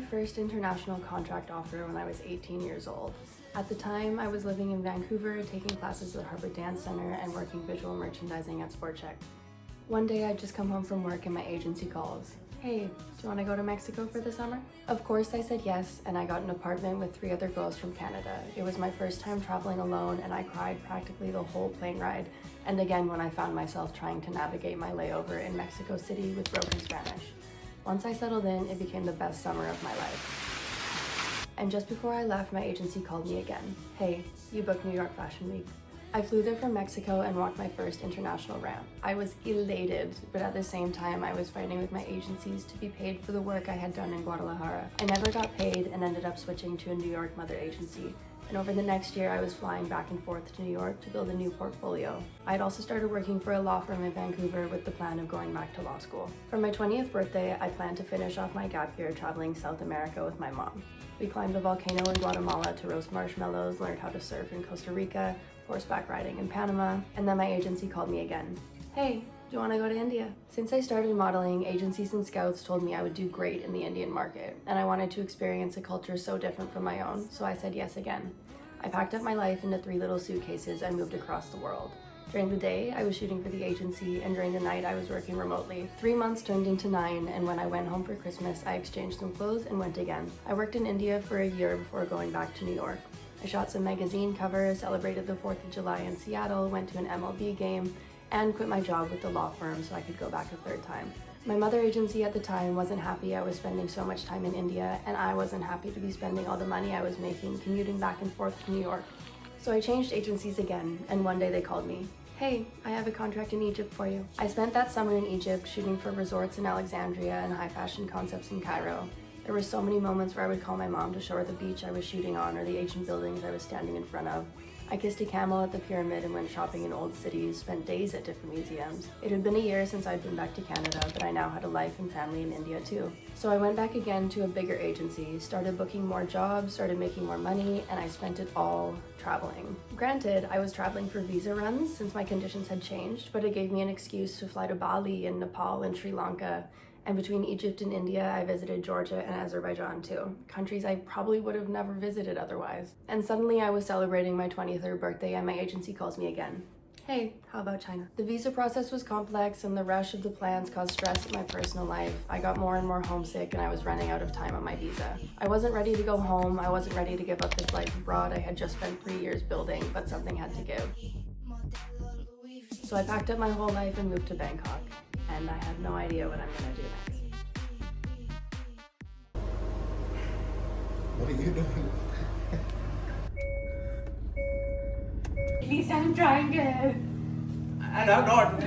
first international contract offer when I was 18 years old. At the time, I was living in Vancouver, taking classes at Harvard Dance Center and working visual merchandising at SportCheck. One day I'd just come home from work and my agency calls. Hey, do you want to go to Mexico for the summer? Of course I said yes, and I got an apartment with 3 other girls from Canada. It was my first time traveling alone and I cried practically the whole plane ride, and again when I found myself trying to navigate my layover in Mexico City with broken Spanish. Once I settled in, it became the best summer of my life. And just before I left, my agency called me again. Hey, you booked New York Fashion Week. I flew there from Mexico and walked my first international ramp. I was elated, but at the same time, I was fighting with my agencies to be paid for the work I had done in Guadalajara. I never got paid and ended up switching to a New York mother agency. And over the next year, I was flying back and forth to New York to build a new portfolio. I had also started working for a law firm in Vancouver with the plan of going back to law school. For my 20th birthday, I planned to finish off my gap year traveling South America with my mom. We climbed a volcano in Guatemala to roast marshmallows, learned how to surf in Costa Rica, horseback riding in Panama, and then my agency called me again. Hey, do you want to go to India? Since I started modeling, agencies and scouts told me I would do great in the Indian market, and I wanted to experience a culture so different from my own, so I said yes again. I packed up my life into 3 little suitcases and moved across the world. During the day, I was shooting for the agency, and during the night, I was working remotely. 3 months turned into 9, and when I went home for Christmas, I exchanged some clothes and went again. I worked in India for a year before going back to New York. I shot some magazine covers, celebrated the 4th of July in Seattle, went to an MLB game, and quit my job with the law firm so I could go back a 3rd time. My mother agency at the time wasn't happy I was spending so much time in India, and I wasn't happy to be spending all the money I was making commuting back and forth to New York. So I changed agencies again, and one day they called me. Hey, I have a contract in Egypt for you. I spent that summer in Egypt shooting for resorts in Alexandria and high fashion concepts in Cairo. There were so many moments where I would call my mom to show her the beach I was shooting on or the ancient buildings I was standing in front of. I kissed a camel at the pyramid and went shopping in old cities, spent days at different museums. It had been a year since I'd been back to Canada, but I now had a life and family in India too. So I went back again to a bigger agency, started booking more jobs, started making more money, and I spent it all traveling. Granted, I was traveling for visa runs since my conditions had changed, but it gave me an excuse to fly to Bali and Nepal and Sri Lanka. And between Egypt and India, I visited Georgia and Azerbaijan too, countries I probably would have never visited otherwise. And suddenly I was celebrating my 23rd birthday and my agency calls me again. Hey, how about China? The visa process was complex and the rush of the plans caused stress in my personal life. I got more and more homesick and I was running out of time on my visa. I wasn't ready to go home. I wasn't ready to give up this life abroad I had just spent 3 years building, but something had to give. So I packed up my whole life and moved to Bangkok. And I have no idea what I'm gonna do next. What are you doing? At least I'm trying to. And I'm not.